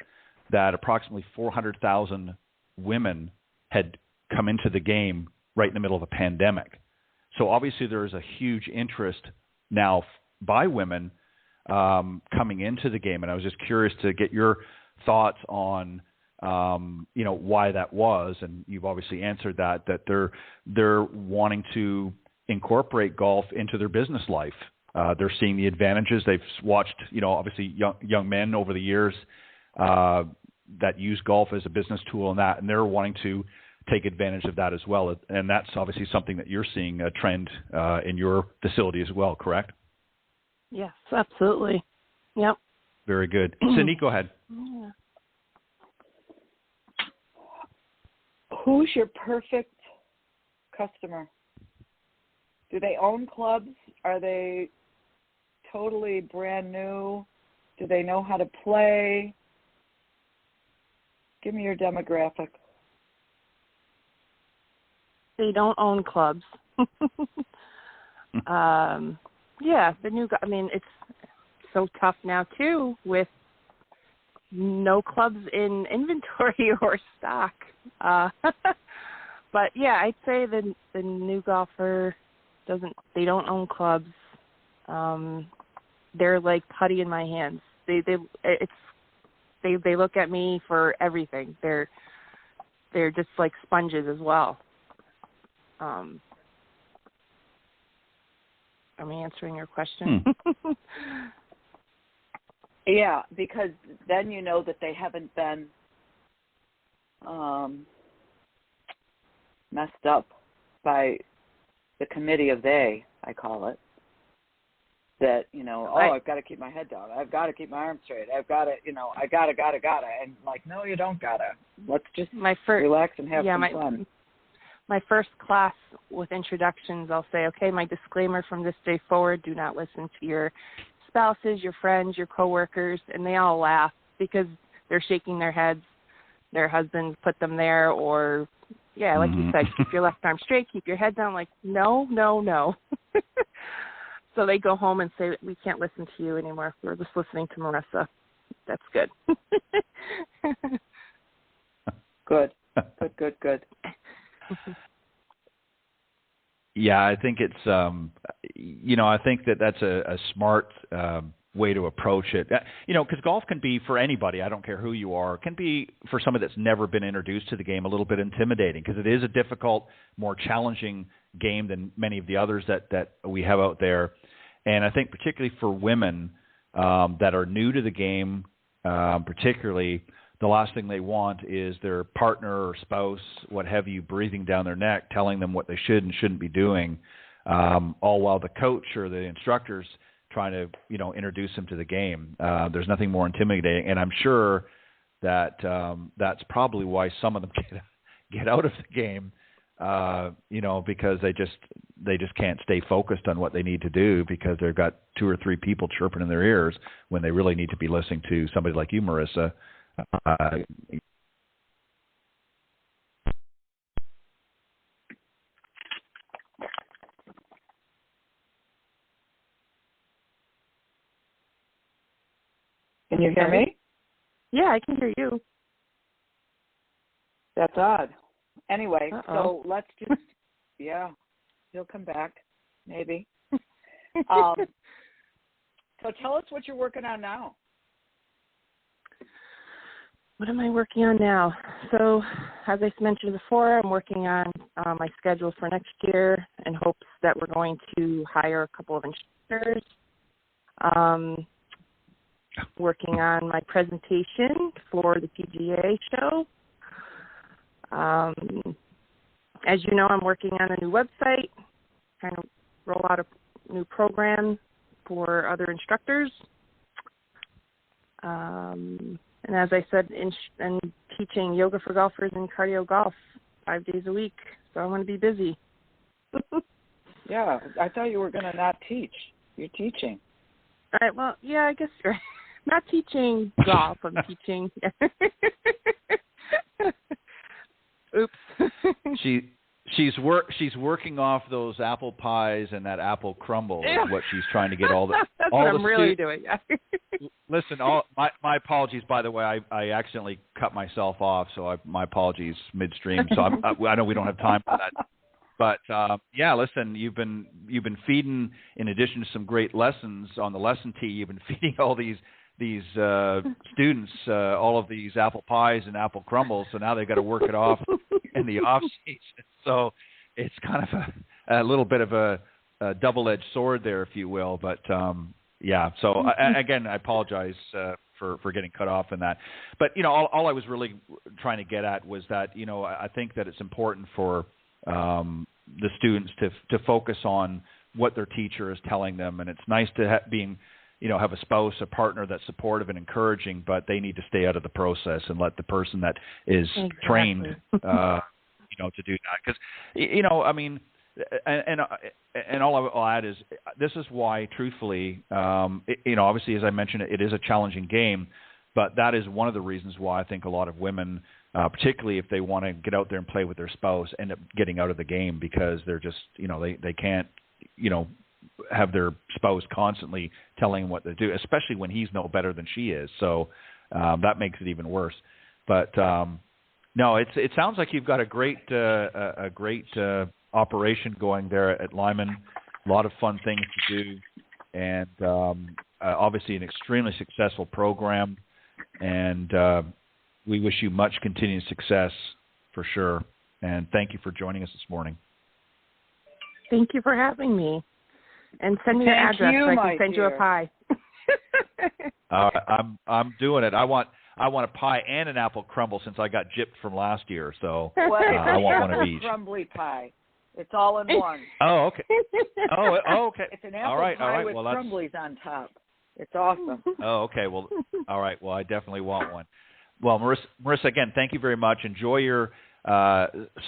C: that approximately 400,000 women had come into the game right in the middle of a pandemic. So obviously there is a huge interest now by women coming into the game, and I was just curious to get your thoughts on why that was, and you've obviously answered that they're wanting to incorporate golf into their business life. They're seeing the advantages. They've watched, obviously young men over the years that use golf as a business tool and they're wanting to take advantage of that as well. And that's obviously something that you're seeing a trend in your facility as well, correct?
G: Yes, absolutely. Yep.
C: Very good. Cindy, go ahead.
G: Yeah.
D: Who's your perfect customer? Do they own clubs? Are they totally brand new? Do they know how to play? Give me your demographic.
G: They don't own clubs. The new. I mean, it's so tough now too with no clubs in inventory or stock. But yeah, I'd say the new golfer they don't own clubs. They're like putty in my hands. They look at me for everything. They're just like sponges as well. Am I answering your question?
D: Yeah, because then you know that they haven't been messed up by the committee of they, I call it. That, I've got to keep my head down. I've got to keep my arms straight. I've got to, I gotta. And like, no, you don't gotta. Let's just relax and have some fun.
G: My first class with introductions, I'll say, okay, my disclaimer from this day forward, do not listen to your spouses, your friends, your coworkers, and they all laugh because they're shaking their heads. Their husbands put them there, or, yeah, like you said, keep your left arm straight, keep your head down, like, no. So they go home and say, we can't listen to you anymore. We're just listening to Marrisa. That's good.
D: Good.
C: Yeah, I think it's, I think that's a smart way to approach it. Because golf can be for anybody, I don't care who you are, it can be for somebody that's never been introduced to the game a little bit intimidating because it is a difficult, more challenging game than many of the others that we have out there. And I think particularly for women that are new to the game, particularly, the last thing they want is their partner or spouse, what have you, breathing down their neck, telling them what they should and shouldn't be doing, all while the coach or the instructor's trying to, introduce them to the game. There's nothing more intimidating, and I'm sure that that's probably why some of them get out of the game, because they just can't stay focused on what they need to do because they've got 2 or 3 people chirping in their ears when they really need to be listening to somebody like you, Marrisa.
D: Can you hear me?
G: Yeah, I can hear you.
D: That's odd. Anyway,
G: Uh-oh.
D: So let's just, he'll come back, maybe. So tell us what you're working on now.
G: what am I working on now? So, as I mentioned before, I'm working on my schedule for next year in hopes that we're going to hire a couple of instructors. Working on my presentation for the PGA show. As you know, I'm working on a new website, trying to roll out a new program for other instructors. And as I said, I'm teaching yoga for golfers and cardio golf 5 days a week, so I'm going to be busy.
D: Yeah, I thought you were going to not teach. You're teaching.
G: All right, well, yeah, I guess you're not teaching golf. I'm teaching. Oops.
C: She's working off those apple pies and that apple crumble is what she's trying to get all the.
G: That's
C: all
G: what
C: the
G: I'm really doing.
C: Listen, my apologies, by the way. I accidentally cut myself off, so my apologies midstream. So I know we don't have time for that. But yeah, listen, you've been feeding, in addition to some great lessons on the lesson tee, you've been feeding all these students all of these apple pies and apple crumbles. So now they've got to work it off in the off season. So it's kind of a little bit of a double-edged sword there, if you will. But yeah, so again, I apologize for getting cut off in that. But all I was really trying to get at was that I think that it's important for the students to focus on what their teacher is telling them, and it's nice to have a spouse, a partner that's supportive and encouraging, but they need to stay out of the process and let the person that is trained, to do that. Because, I mean, and all I'll add is this is why, truthfully, obviously, as I mentioned, it is a challenging game, but that is one of the reasons why I think a lot of women, particularly if they want to get out there and play with their spouse, end up getting out of the game because they're just, they can't, have their spouse constantly telling them what to do, especially when he's no better than she is. So that makes it even worse. But no, it sounds like you've got a great operation going there at Lyman. A lot of fun things to do, and obviously an extremely successful program. And we wish you much continued success for sure. And thank you for joining us this morning.
G: Thank you for having me. And send me your address so I can send you a pie.
C: I'm doing it. I want a pie and an apple crumble since I got gypped from last year. So I want one of each.
D: Crumbly pie. It's all in one.
C: Oh, okay. Oh, okay.
D: It's an apple pie with crumblies on top. It's awesome.
C: Oh, okay. Well, all right. Well, I definitely want one. Well, Marrisa, again, thank you very much. Enjoy your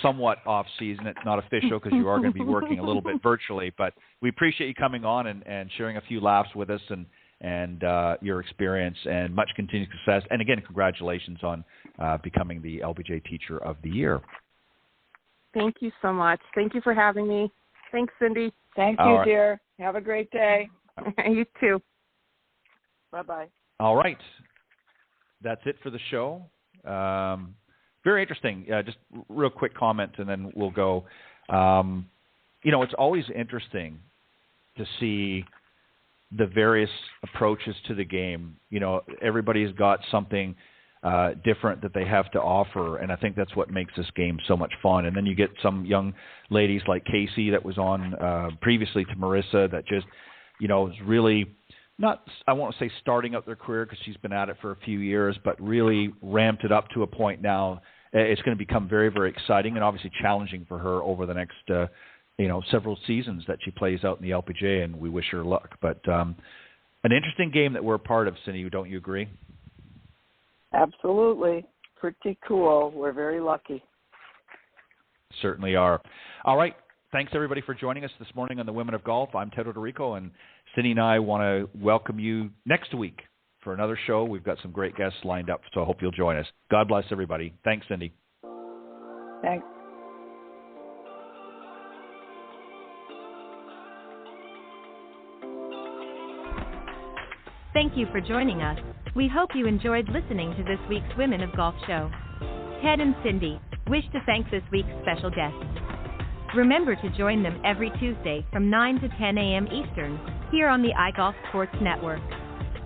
C: somewhat off season. It's not official because you are going to be working a little bit virtually, but we appreciate you coming on and sharing a few laughs with us and your experience, and much continued success. And again, congratulations on becoming the LPGA Teacher of the Year.
G: Thank you so much. Thank you for having me. Thanks, Cindy.
D: Thank you, dear. Have a great day.
G: You too.
D: Bye-bye.
C: All right. That's it for the show. Very interesting. Just real quick comment, and then we'll go. It's always interesting to see the various approaches to the game. Everybody's got something different that they have to offer, and I think that's what makes this game so much fun. And then you get some young ladies like Casey that was on previously to Marrisa that just, is really not, I won't say starting out their career because she's been at it for a few years, but really ramped it up to a point now. It's going to become very, very exciting and obviously challenging for her over the next, several seasons that she plays out in the LPGA, and we wish her luck. But an interesting game that we're a part of, Cindy, don't you agree?
D: Absolutely. Pretty cool. We're very lucky.
C: Certainly are. All right. Thanks, everybody, for joining us this morning on the Women of Golf. I'm Ted Odorico, and Cindy and I want to welcome you next week for another show. We've got some great guests lined up, so I hope you'll join us. God bless everybody. Thanks, Cindy.
D: Thanks.
B: Thank you for joining us. We hope you enjoyed listening to this week's Women of Golf show. Ted and Cindy wish to thank this week's special guests. Remember to join them every Tuesday from 9 to 10 a.m. Eastern here on the iGolf Sports Network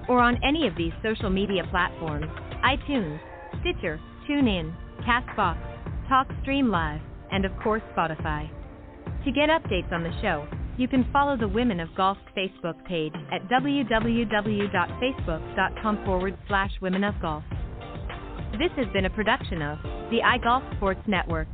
B: or on any of these social media platforms, iTunes, Stitcher, TuneIn, CastBox, TalkStream Live, and of course Spotify. To get updates on the show, you can follow the Women of Golf Facebook page at www.facebook.com/womenofgolf. This has been a production of the iGolf Sports Network.